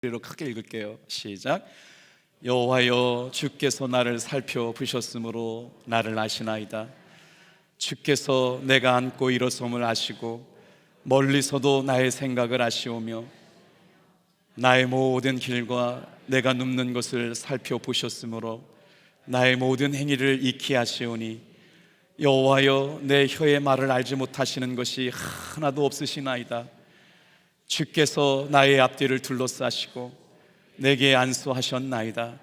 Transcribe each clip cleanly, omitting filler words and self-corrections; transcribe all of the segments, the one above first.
우리로 크게 읽을게요. 시작. 여호와여, 주께서 나를 살펴보셨으므로 나를 아시나이다. 주께서 내가 앉고 일어섬을 아시고 멀리서도 나의 생각을 아시오며 나의 모든 길과 내가 눕는 것을 살펴보셨으므로 나의 모든 행위를 익히 아시오니 여호와여, 내 혀의 말을 알지 못하시는 것이 하나도 없으시나이다. 주께서 나의 앞뒤를 둘러싸시고 내게 안수하셨나이다.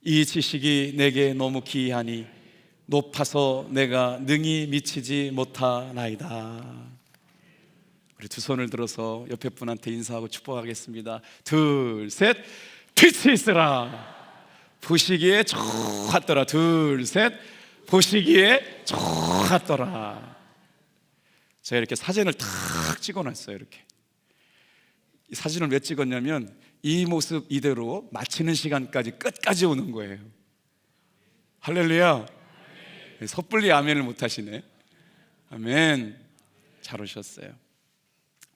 이 지식이 내게 너무 기이하니 높아서 내가 능히 미치지 못하나이다. 우리 두 손을 들어서 옆에 분한테 인사하고 축복하겠습니다. 둘, 셋. 빛이 있으라. 보시기에 좋았더라. 둘, 셋. 보시기에 좋았더라. 제가 이렇게 사진을 탁 찍어놨어요. 이렇게 이 사진을 왜 찍었냐면 이 모습 이대로 마치는 시간까지 끝까지 오는 거예요. 할렐루야. 섣불리 아멘을 못 하시네. 아멘. 잘 오셨어요.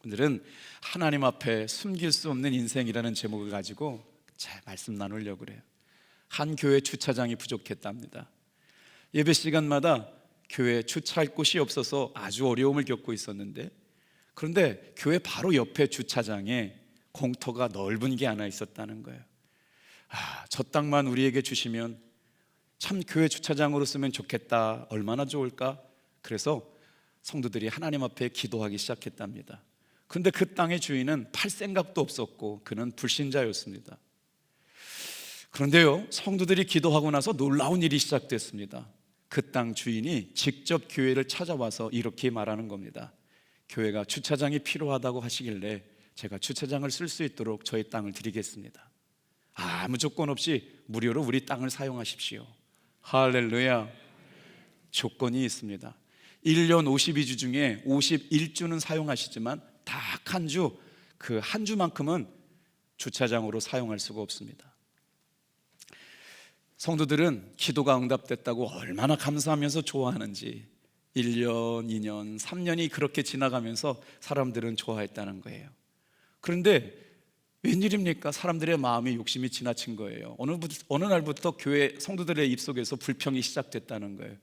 오늘은 하나님 앞에 숨길 수 없는 인생이라는 제목을 가지고 말씀 나누려고 그래요. 한 교회 주차장이 부족했답니다. 예배 시간마다 교회 주차할 곳이 없어서 아주 어려움을 겪고 있었는데, 그런데 교회 바로 옆에 주차장에 공터가 넓은 게 하나 있었다는 거예요. 저 땅만 우리에게 주시면 참 교회 주차장으로 쓰면 좋겠다, 얼마나 좋을까. 그래서 성도들이 하나님 앞에 기도하기 시작했답니다. 그런데 그 땅의 주인은 팔 생각도 없었고 그는 불신자였습니다. 그런데요, 성도들이 기도하고 나서 놀라운 일이 시작됐습니다. 그 땅 주인이 직접 교회를 찾아와서 이렇게 말하는 겁니다. 교회가 주차장이 필요하다고 하시길래 제가 주차장을 쓸 수 있도록 저희 땅을 드리겠습니다. 아무 조건 없이 무료로 우리 땅을 사용하십시오. 할렐루야. 조건이 있습니다. 1년 52주 중에 51주는 사용하시지만 딱 한 주, 그 한 주만큼은 주차장으로 사용할 수가 없습니다. 성도들은 기도가 응답됐다고 얼마나 감사하면서 좋아하는지 1년, 2년, 3년이 그렇게 지나가면서 사람들은 좋아했다는 거예요. 그런데 웬일입니까? 사람들의 마음이 욕심이 지나친 거예요. 어느 날부터 교회 성도들의 입속에서 불평이 시작됐다는 거예요.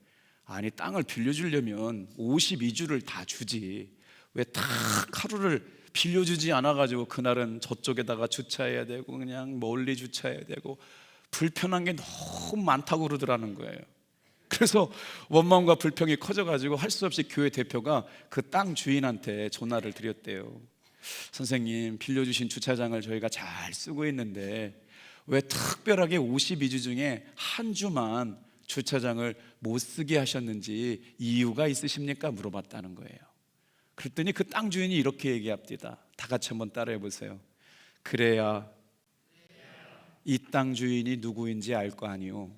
아니, 땅을 빌려주려면 52주를 다 주지, 왜 딱 하루를 빌려주지 않아가지고 그날은 저쪽에다가 주차해야 되고 그냥 멀리 주차해야 되고 불편한 게 너무 많다고 그러더라는 거예요. 그래서 원망과 불평이 커져가지고 할 수 없이 교회 대표가 그 땅 주인한테 전화를 드렸대요. 선생님, 빌려주신 주차장을 저희가 잘 쓰고 있는데 왜 특별하게 52주 중에 한 주만 주차장을 못 쓰게 하셨는지 이유가 있으십니까? 물어봤다는 거예요. 그랬더니 그 땅 주인이 이렇게 얘기합니다. 다 같이 한번 따라해 보세요. 그래야 이 땅 주인이 누구인지 알 거 아니오.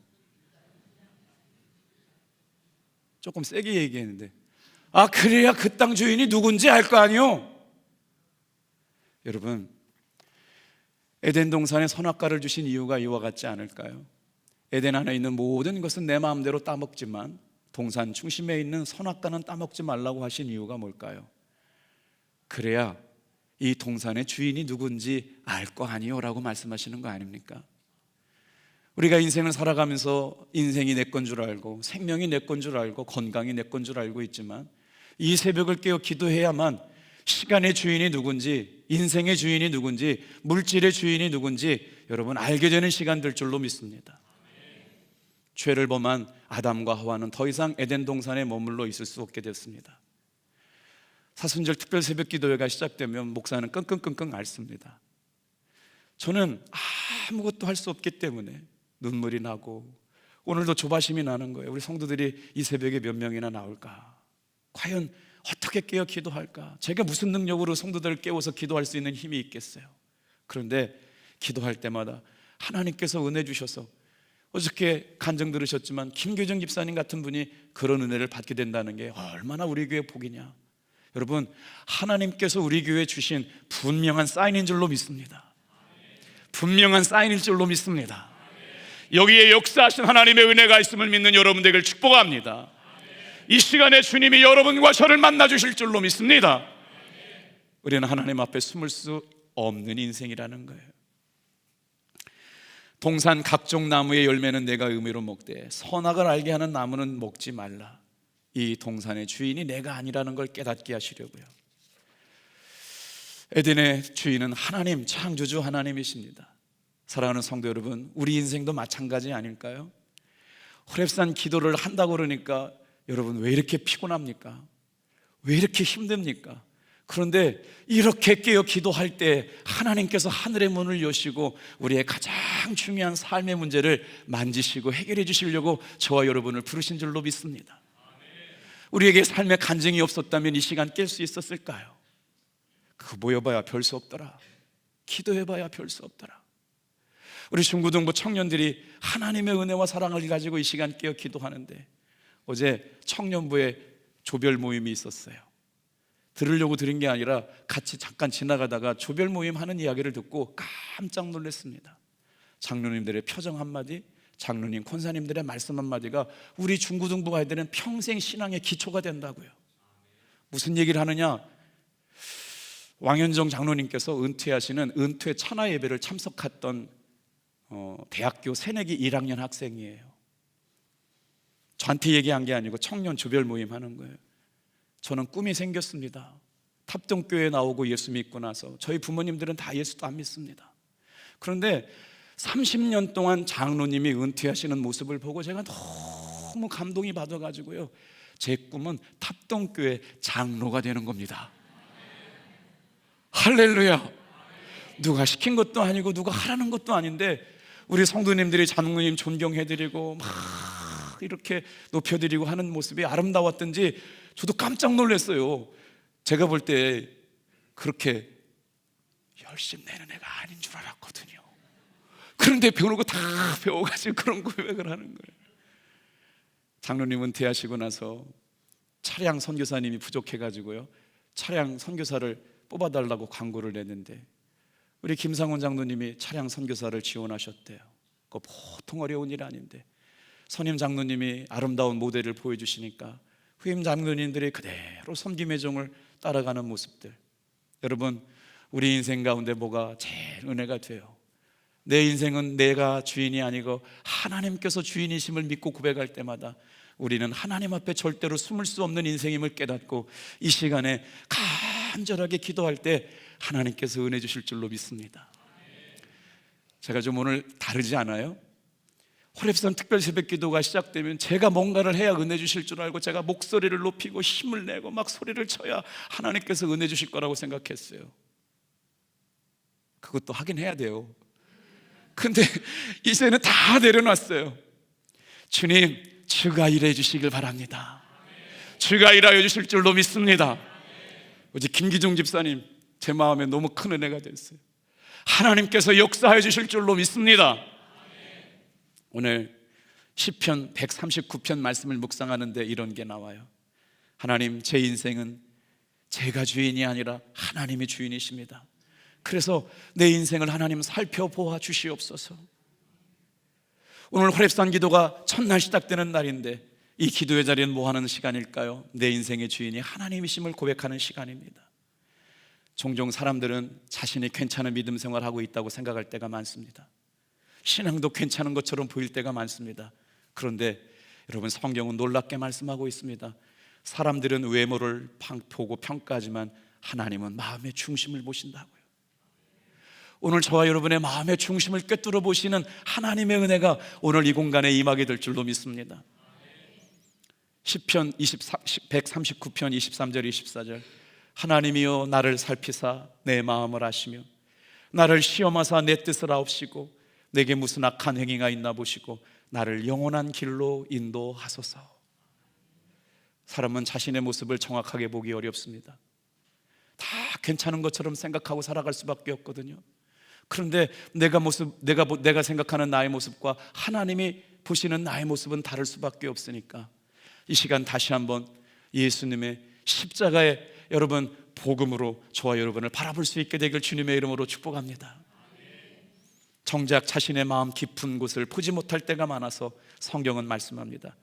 조금 세게 얘기했는데, 그래야 그 땅 주인이 누군지 알 거 아니오. 여러분, 에덴 동산에 선악과를 주신 이유가 이와 같지 않을까요? 에덴 안에 있는 모든 것은 내 마음대로 따먹지만 동산 중심에 있는 선악과는 따먹지 말라고 하신 이유가 뭘까요? 그래야 이 동산의 주인이 누군지 알 거 아니오 라고 말씀하시는 거 아닙니까? 우리가 인생을 살아가면서 인생이 내 건 줄 알고 생명이 내 건 줄 알고 건강이 내 건 줄 알고 있지만 이 새벽을 깨어 기도해야만 시간의 주인이 누군지, 인생의 주인이 누군지, 물질의 주인이 누군지 여러분 알게 되는 시간 될 줄로 믿습니다. 죄를 범한 아담과 하와는 더 이상 에덴 동산에 머물러 있을 수 없게 됐습니다. 사순절 특별 새벽 기도회가 시작되면 목사는 끙끙끙끙 앓습니다. 저는 아무것도 할 수 없기 때문에 눈물이 나고 오늘도 조바심이 나는 거예요. 우리 성도들이 이 새벽에 몇 명이나 나올까? 과연 어떻게 깨어 기도할까? 제가 무슨 능력으로 성도들을 깨워서 기도할 수 있는 힘이 있겠어요? 그런데 기도할 때마다 하나님께서 은혜 주셔서, 어저께 간증 들으셨지만 김교정 집사님 같은 분이 그런 은혜를 받게 된다는 게 얼마나 우리 교회 복이냐. 여러분, 하나님께서 우리 교회에 주신 분명한 사인인 줄로 믿습니다. 분명한 사인일 줄로 믿습니다. 여기에 역사하신 하나님의 은혜가 있음을 믿는 여러분 되길 축복합니다. 이 시간에 주님이 여러분과 저를 만나 주실 줄로 믿습니다. 우리는 하나님 앞에 숨을 수 없는 인생이라는 거예요. 동산 각종 나무의 열매는 내가 의미로 먹되 선악을 알게 하는 나무는 먹지 말라. 이 동산의 주인이 내가 아니라는 걸 깨닫게 하시려고요. 에덴의 주인은 하나님, 창조주 하나님이십니다. 사랑하는 성도 여러분, 우리 인생도 마찬가지 아닐까요? 호렙산 기도를 한다고 그러니까 여러분 왜 이렇게 피곤합니까? 왜 이렇게 힘듭니까? 그런데 이렇게 깨어 기도할 때 하나님께서 하늘의 문을 여시고 우리의 가장 중요한 삶의 문제를 만지시고 해결해 주시려고 저와 여러분을 부르신 줄로 믿습니다. 우리에게 삶의 간증이 없었다면 이 시간 깰 수 있었을까요? 그거 모여봐야 별 수 없더라. 기도해봐야 별 수 없더라. 우리 중고등부 청년들이 하나님의 은혜와 사랑을 가지고 이 시간 깨어 기도하는데 어제 청년부에 조별 모임이 있었어요. 들으려고 들은 게 아니라 같이 잠깐 지나가다가 조별 모임 하는 이야기를 듣고 깜짝 놀랐습니다. 장로님들의 표정 한마디, 장로님, 권사님들의 말씀 한마디가 우리 중고등부 아이들은 평생 신앙의 기초가 된다고요. 무슨 얘기를 하느냐? 왕현정 장로님께서 은퇴하시는 은퇴 찬화 예배를 참석했던 대학교 새내기 1학년 학생이에요. 저한테 얘기한 게 아니고 청년 조별 모임 하는 거예요. 저는 꿈이 생겼습니다. 탑동교회 나오고 예수 믿고 나서 저희 부모님들은 다 예수도 안 믿습니다. 그런데 30년 동안 장로님이 은퇴하시는 모습을 보고 제가 너무 감동이 받아가지고요, 제 꿈은 탑동교회 장로가 되는 겁니다. 할렐루야. 누가 시킨 것도 아니고 누가 하라는 것도 아닌데 우리 성도님들이 장로님 존경해드리고 막 이렇게 높여드리고 하는 모습이 아름다웠던지 저도 깜짝 놀랐어요. 제가 볼 때 그렇게 열심 내는 애가 아닌 줄 알았거든요. 그런데 배우는 거 다 배워가지고 그런 고백을 하는 거예요. 장로님 은퇴하시고 나서 차량 선교사님이 부족해가지고요, 차량 선교사를 뽑아달라고 광고를 냈는데 우리 김상훈 장로님이 차량 선교사를 지원하셨대요. 그거 보통 어려운 일 아닌데 선임 장로님이 아름다운 모델을 보여주시니까 후임 장로님들이 그대로 섬김의 종을 따라가는 모습들. 여러분, 우리 인생 가운데 뭐가 제일 은혜가 돼요? 내 인생은 내가 주인이 아니고 하나님께서 주인이심을 믿고 고백할 때마다 우리는 하나님 앞에 절대로 숨을 수 없는 인생임을 깨닫고 이 시간에 간절하게 기도할 때 하나님께서 은혜 주실 줄로 믿습니다. 제가 좀 오늘 다르지 않아요? 호렙산 특별 새벽 기도가 시작되면 제가 뭔가를 해야 은혜 주실 줄 알고 제가 목소리를 높이고 힘을 내고 막 소리를 쳐야 하나님께서 은혜 주실 거라고 생각했어요. 그것도 하긴 해야 돼요. 근데 이제는 다 내려놨어요. 주님, 주가 일해 주시길 바랍니다. 주가 일하여 주실 줄로 믿습니다. 어제 김기중 집사님, 제 마음에 너무 큰 은혜가 됐어요. 하나님께서 역사해 주실 줄로 믿습니다. 오늘 시편 139편 말씀을 묵상하는데 이런 게 나와요. 하나님, 제 인생은 제가 주인이 아니라 하나님이 주인이십니다. 그래서 내 인생을 하나님 살펴보아 주시옵소서. 오늘 호렙산 기도가 첫날 시작되는 날인데 이 기도의 자리는 뭐 하는 시간일까요? 내 인생의 주인이 하나님이심을 고백하는 시간입니다. 종종 사람들은 자신이 괜찮은 믿음 생활하고 있다고 생각할 때가 많습니다. 신앙도 괜찮은 것처럼 보일 때가 많습니다. 그런데 여러분, 성경은 놀랍게 말씀하고 있습니다. 사람들은 외모를 보고 평가하지만 하나님은 마음의 중심을 보신다고요. 오늘 저와 여러분의 마음의 중심을 꿰뚫어 보시는 하나님의 은혜가 오늘 이 공간에 임하게 될 줄로 믿습니다. 시편 139편 23절 24절 하나님이여 나를 살피사 내 마음을 아시며 나를 시험하사 내 뜻을 아옵시고 내게 무슨 악한 행위가 있나 보시고 나를 영원한 길로 인도하소서. 사람은 자신의 모습을 정확하게 보기 어렵습니다. 다 괜찮은 것처럼 생각하고 살아갈 수밖에 없거든요. 그런데 내가 생각하는 나의 모습과 하나님이 보시는 나의 모습은 다를 수밖에 없으니까 이 시간 다시 한번 예수님의 십자가의 여러분 복음으로 저와 여러분을 바라볼 수 있게 되길 주님의 이름으로 축복합니다. 정작 자신의 마음 깊은 곳을 보지 못할 때가 많아서 성경은 말씀합니다.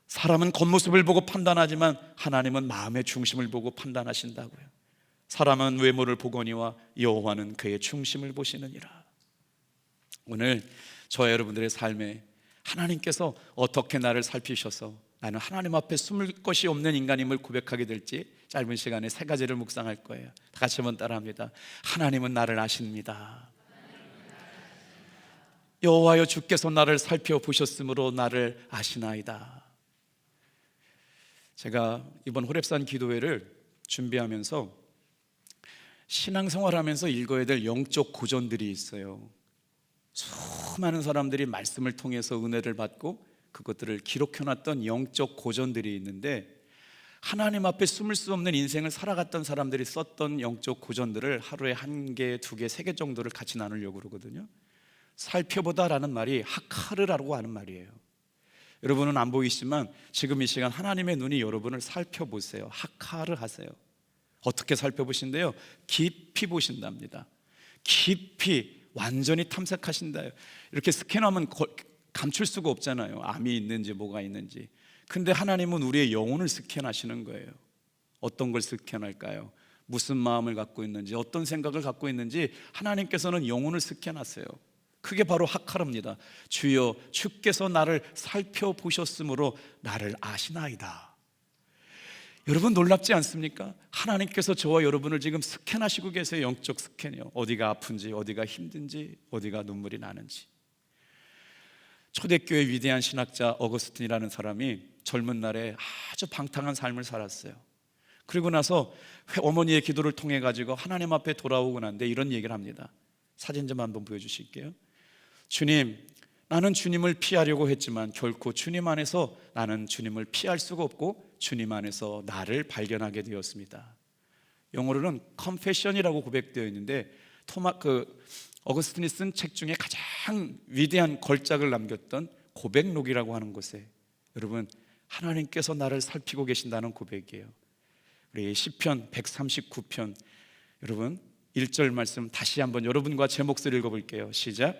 사람은 겉모습을 보고 판단하지만 하나님은 마음의 중심을 보고 판단하신다고요. 사람은 외모를 보거니와 여호와는 그의 중심을 보시느니라. 오늘 저와 여러분들의 삶에 하나님께서 어떻게 나를 살피셔서 나는 하나님 앞에 숨을 것이 없는 인간임을 고백하게 될지 짧은 시간에 세 가지를 묵상할 거예요. 다 같이 한번 따라합니다. 하나님은 나를 아십니다. 여호와여 주께서 나를 살펴보셨으므로 나를 아시나이다. 제가 이번 호렙산 기도회를 준비하면서 신앙생활하면서 읽어야 될 영적 고전들이 있어요. 수많은 사람들이 말씀을 통해서 은혜를 받고 그것들을 기록해놨던 영적 고전들이 있는데, 하나님 앞에 숨을 수 없는 인생을 살아갔던 사람들이 썼던 영적 고전들을 하루에 1개, 2개, 3개 정도를 같이 나누려고 그러거든요. 살펴보다라는 말이 하카르라고 하는 말이에요. 여러분은 안 보이시지만 지금 이 시간 하나님의 눈이 여러분을 살펴보세요. 하카르 하세요. 어떻게 살펴보신대요? 깊이 보신답니다. 깊이 완전히 탐색하신다요. 이렇게 스캔하면 감출 수가 없잖아요. 암이 있는지 뭐가 있는지. 근데 하나님은 우리의 영혼을 스캔하시는 거예요. 어떤 걸 스캔할까요? 무슨 마음을 갖고 있는지, 어떤 생각을 갖고 있는지 하나님께서는 영혼을 스캔하세요. 그게 바로 하카르입니다. 주여 주께서 나를 살펴보셨으므로 나를 아시나이다. 여러분 놀랍지 않습니까? 하나님께서 저와 여러분을 지금 스캔하시고 계세요. 영적 스캔이요. 어디가 아픈지, 어디가 힘든지, 어디가 눈물이 나는지. 초대교회 위대한 신학자 어거스틴이라는 사람이 젊은 날에 아주 방탕한 삶을 살았어요. 그리고 나서 어머니의 기도를 통해 가지고 하나님 앞에 돌아오고 난데 이런 얘기를 합니다. 사진 좀 한번 보여주실게요. 주님, 나는 주님을 피하려고 했지만 결코 주님 안에서 나는 주님을 피할 수가 없고 주님 안에서 나를 발견하게 되었습니다. 영어로는 confession이라고 고백되어 있는데 어거스틴이 쓴 책 중에 가장 위대한 걸작을 남겼던 고백록이라고 하는 곳에 여러분 하나님께서 나를 살피고 계신다는 고백이에요. 우리 시편 139편 여러분 1절 말씀 다시 한번 여러분과 제 목소리 읽어볼게요. 시작.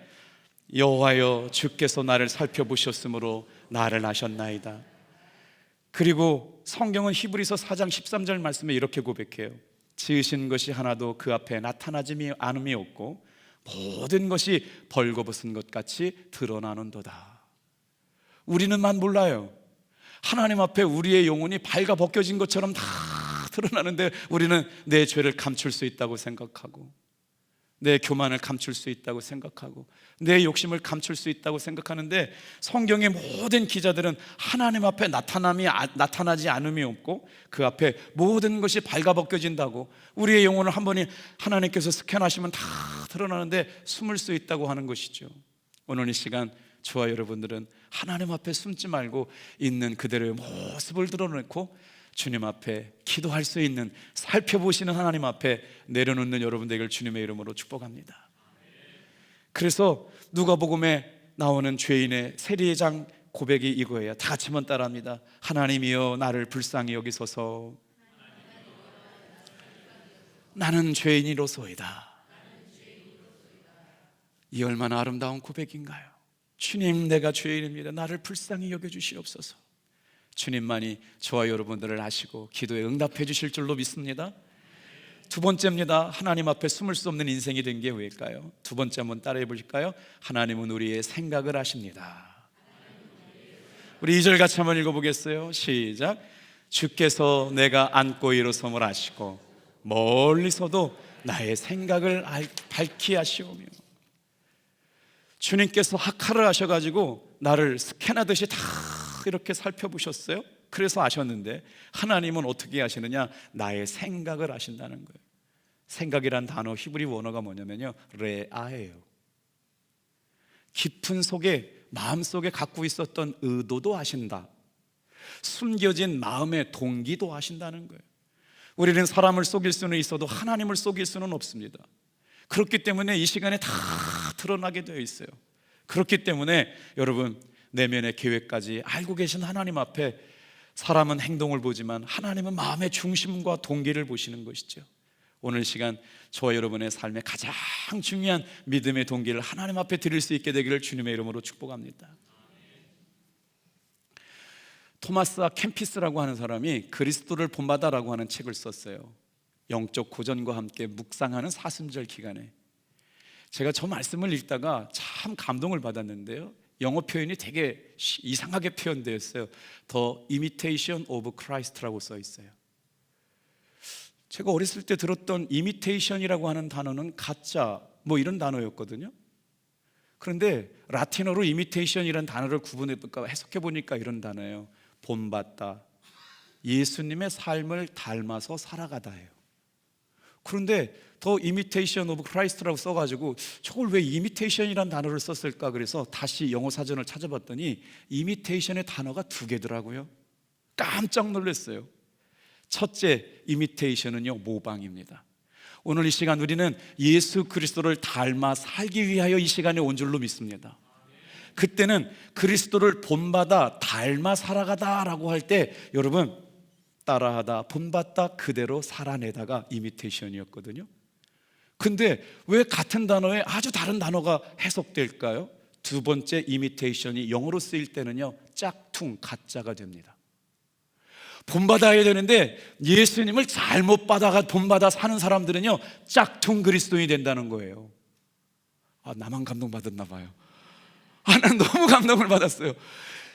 여호와여 주께서 나를 살펴보셨으므로 나를 아셨나이다. 그리고 성경은 히브리서 4장 13절 말씀에 이렇게 고백해요. 지으신 것이 하나도 그 앞에 나타나지 않음이 없고 모든 것이 벌거벗은 것 같이 드러나는도다. 우리는만 몰라요. 하나님 앞에 우리의 영혼이 발가 벗겨진 것처럼 다 드러나는데 우리는 내 죄를 감출 수 있다고 생각하고 내 교만을 감출 수 있다고 생각하고 내 욕심을 감출 수 있다고 생각하는데, 성경의 모든 기자들은 하나님 앞에 나타나지 않음이 없고 그 앞에 모든 것이 발가벗겨진다고, 우리의 영혼을 한 번에 하나님께서 스캔하시면 다 드러나는데 숨을 수 있다고 하는 것이죠. 오늘 이 시간 저와 여러분들은 하나님 앞에 숨지 말고 있는 그대로의 모습을 드러내고 주님 앞에 기도할 수 있는, 살펴보시는 하나님 앞에 내려놓는 여러분 되기를 주님의 이름으로 축복합니다. 그래서 누가복음에 나오는 죄인의 세리장 고백이 이거예요. 다 같이 한번 따라합니다. 하나님이여 나를 불쌍히 여기소서. 나는 죄인이로소이다. 이 얼마나 아름다운 고백인가요? 주님, 내가 죄인입니다. 나를 불쌍히 여겨주시옵소서. 주님만이 저와 여러분들을 아시고 기도에 응답해 주실 줄로 믿습니다. 두 번째입니다. 하나님 앞에 숨을 수 없는 인생이 된 게 왜일까요? 두 번째 한번 따라해 보실까요? 하나님은 우리의 생각을 아십니다. 우리 2절 같이 한번 읽어보겠어요. 시작. 주께서 내가 앉고 일어섬을 아시고 멀리서도 나의 생각을 밝히 하시오며. 주님께서 하카를 하셔가지고 나를 스캔하듯이 다 이렇게 살펴보셨어요. 그래서 아셨는데 하나님은 어떻게 하시느냐? 나의 생각을 아신다는 거예요. 생각이란 단어 히브리 원어가 뭐냐면요, 레아예요. 깊은 속에, 마음속에 갖고 있었던 의도도 아신다. 숨겨진 마음의 동기도 아신다는 거예요. 우리는 사람을 속일 수는 있어도 하나님을 속일 수는 없습니다. 그렇기 때문에 이 시간에 다 드러나게 되어 있어요. 그렇기 때문에 여러분 내면의 계획까지 알고 계신 하나님 앞에 사람은 행동을 보지만 하나님은 마음의 중심과 동기를 보시는 것이죠. 오늘 시간 저와 여러분의 삶의 가장 중요한 믿음의 동기를 하나님 앞에 드릴 수 있게 되기를 주님의 이름으로 축복합니다. 토마스 캠피스라고 하는 사람이 그리스도를 본받아라고 하는 책을 썼어요. 영적 고전과 함께 묵상하는 사순절 기간에 제가 저 말씀을 읽다가 참 감동을 받았는데요, 영어 표현이 되게 이상하게 표현되어 있어요. The imitation of Christ라고 써 있어요. 제가 어렸을 때 들었던 imitation이라고 하는 단어는 가짜 뭐 이런 단어였거든요. 그런데 라틴어로 imitation이라는 단어를 해석해 보니까 이런 단어예요. 본받다, 예수님의 삶을 닮아서 살아가다예요. 그런데 더 imitation of Christ라고 써가지고 저걸 왜 imitation이라는 단어를 썼을까, 그래서 다시 영어 사전을 찾아봤더니 imitation의 단어가 두 개더라고요. 깜짝 놀랐어요. 첫째, imitation은요, 모방입니다. 오늘 이 시간 우리는 예수 그리스도를 닮아 살기 위하여 이 시간에 온 줄로 믿습니다. 그때는 그리스도를 본받아 닮아 살아가다라고 할 때 여러분, 따라하다, 본받다, 그대로 살아내다가 이미테이션이었거든요. 근데 왜 같은 단어에 아주 다른 단어가 해석될까요? 두 번째 이미테이션이 영어로 쓰일 때는요, 짝퉁, 가짜가 됩니다. 본받아야 되는데 예수님을 잘못 받아가 본받아 사는 사람들은요, 짝퉁 그리스도인이 된다는 거예요. 나만 감동받았나 봐요. 난 너무 감동을 받았어요.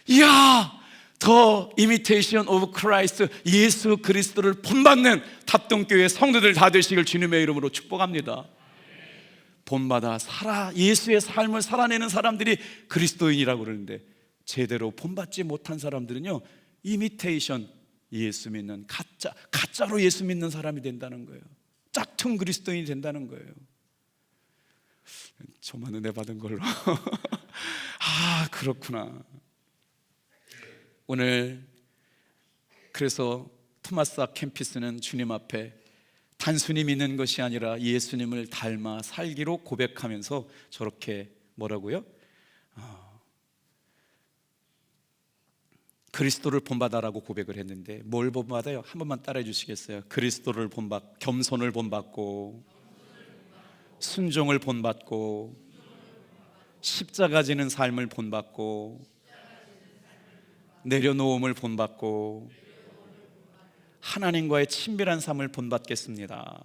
이야, 더 imitation of Christ, 예수 그리스도를 본받는 탑동교회 성도들 다 되시길 주님의 이름으로 축복합니다. 본받아 예수의 삶을 살아내는 사람들이 그리스도인이라고 그러는데, 제대로 본받지 못한 사람들은요, imitation, 예수 믿는 가짜로 예수 믿는 사람이 된다는 거예요. 짝퉁 그리스도인이 된다는 거예요. 저만 은혜 받은 걸로. 그렇구나. 오늘 그래서 토마스 아 캠피스는 주님 앞에 단순히 믿는 것이 아니라 예수님을 닮아 살기로 고백하면서 저렇게 뭐라고요? 그리스도를 본받아라고 고백을 했는데, 뭘 본받아요? 한 번만 따라해 주시겠어요? 그리스도를 겸손을 본받고, 순종을 본받고, 십자가 지는 삶을 본받고, 내려놓음을 본받고, 하나님과의 친밀한 삶을 본받겠습니다.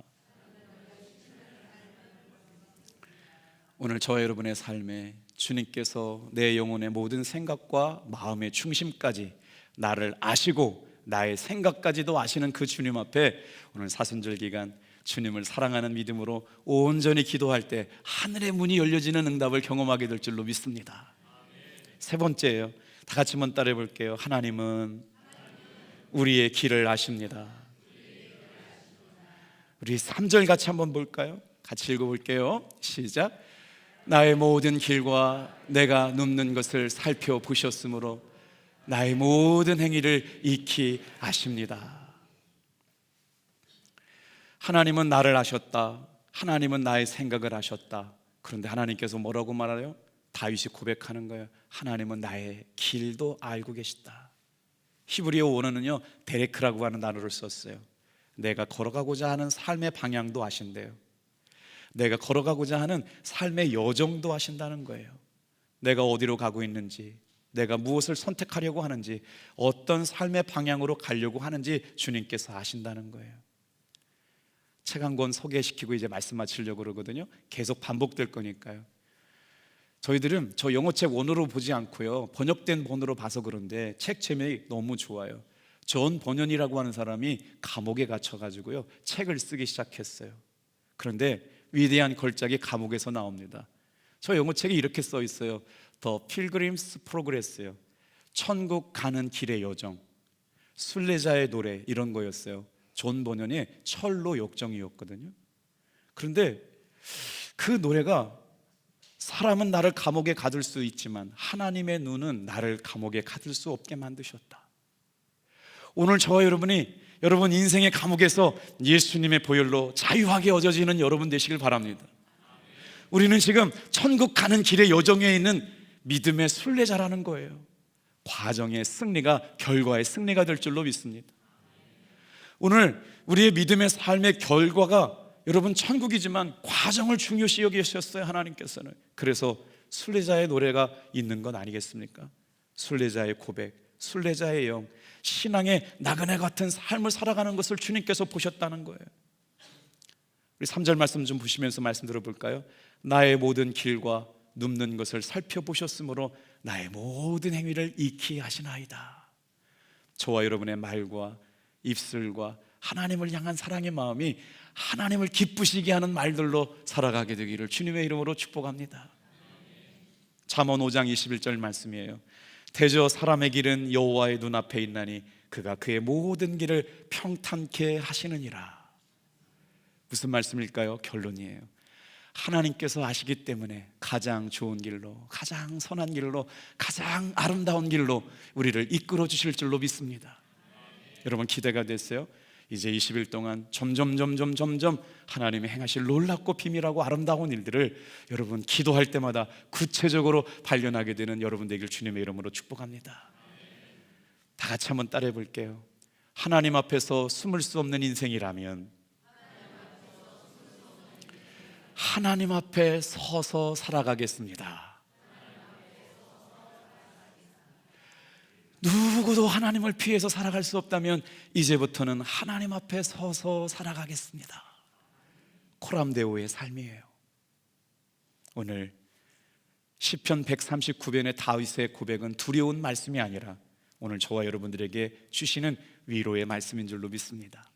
오늘 저와 여러분의 삶에 주님께서 내 영혼의 모든 생각과 마음의 중심까지 나를 아시고 나의 생각까지도 아시는 그 주님 앞에 오늘 사순절 기간 주님을 사랑하는 믿음으로 온전히 기도할 때 하늘의 문이 열려지는 응답을 경험하게 될 줄로 믿습니다. 세 번째예요. 다 같이 한번 따라해 볼게요. 하나님은 우리의 길을 아십니다. 우리 3절 같이 한번 볼까요? 같이 읽어볼게요. 시작. 나의 모든 길과 내가 눕는 것을 살펴보셨으므로 나의 모든 행위를 익히 아십니다. 하나님은 나를 아셨다. 하나님은 나의 생각을 아셨다. 그런데 하나님께서 뭐라고 말해요? 다윗이 고백하는 거예요. 하나님은 나의 길도 알고 계시다. 히브리어 원어는요, 데레크라고 하는 단어를 썼어요. 내가 걸어가고자 하는 삶의 방향도 아신대요. 내가 걸어가고자 하는 삶의 여정도 아신다는 거예요. 내가 어디로 가고 있는지, 내가 무엇을 선택하려고 하는지, 어떤 삶의 방향으로 가려고 하는지 주님께서 아신다는 거예요. 책 한 권 소개시키고 이제 말씀 마치려고 그러거든요. 계속 반복될 거니까요. 저희들은 저 영어책 원어로 보지 않고요, 번역된 본으로 봐서 그런데 책 제목이 너무 좋아요. 존 버년이라고 하는 사람이 감옥에 갇혀가지고요, 책을 쓰기 시작했어요. 그런데 위대한 걸작이 감옥에서 나옵니다. 저 영어책에 이렇게 써 있어요. The Pilgrim's Progress요. 천국 가는 길의 여정, 순례자의 노래, 이런 거였어요. 존 버년의 철로 역정이었거든요. 그런데 그 노래가 사람은 나를 감옥에 가둘 수 있지만 하나님의 눈은 나를 감옥에 가둘 수 없게 만드셨다. 오늘 저와 여러분이 여러분 인생의 감옥에서 예수님의 보혈로 자유하게 얻어지는 여러분 되시길 바랍니다. 우리는 지금 천국 가는 길의 여정에 있는 믿음의 순례자라는 거예요. 과정의 승리가 결과의 승리가 될 줄로 믿습니다. 오늘 우리의 믿음의 삶의 결과가 여러분 천국이지만 과정을 중요시 여기셨어요, 하나님께서는. 그래서 순례자의 노래가 있는 건 아니겠습니까? 순례자의 고백, 순례자의 영, 신앙의 나그네 같은 삶을 살아가는 것을 주님께서 보셨다는 거예요. 우리 3절 말씀 좀 보시면서 말씀 들어볼까요? 나의 모든 길과 눕는 것을 살펴보셨으므로 나의 모든 행위를 익히 하시나이다. 저와 여러분의 말과 입술과 하나님을 향한 사랑의 마음이 하나님을 기쁘시게 하는 말들로 살아가게 되기를 주님의 이름으로 축복합니다. 잠언 5장 21절 말씀이에요. 대저 사람의 길은 여호와의 눈앞에 있나니 그가 그의 모든 길을 평탄케 하시느니라. 무슨 말씀일까요? 결론이에요. 하나님께서 아시기 때문에 가장 좋은 길로, 가장 선한 길로, 가장 아름다운 길로 우리를 이끌어 주실 줄로 믿습니다. 여러분 기대가 됐어요? 이제 20일 동안 점점 하나님이 행하실 놀랍고 비밀하고 아름다운 일들을 여러분 기도할 때마다 구체적으로 발견하게 되는 여러분 되길 주님의 이름으로 축복합니다. 다 같이 한번 따라해 볼게요. 하나님 앞에서 숨을 수 없는 인생이라면 하나님 앞에 서서 살아가겠습니다. 누구도 하나님을 피해서 살아갈 수 없다면 이제부터는 하나님 앞에 서서 살아가겠습니다. 코람데오의 삶이에요. 오늘 시편 139편의 다윗의 고백은 두려운 말씀이 아니라 오늘 저와 여러분들에게 주시는 위로의 말씀인 줄로 믿습니다.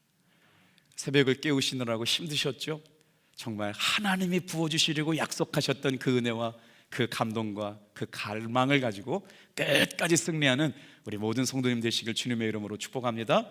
새벽을 깨우시느라고 힘드셨죠? 정말 하나님이 부어주시려고 약속하셨던 그 은혜와 그 감동과 그 갈망을 가지고 끝까지 승리하는 우리 모든 성도님 되시길 주님의 이름으로 축복합니다.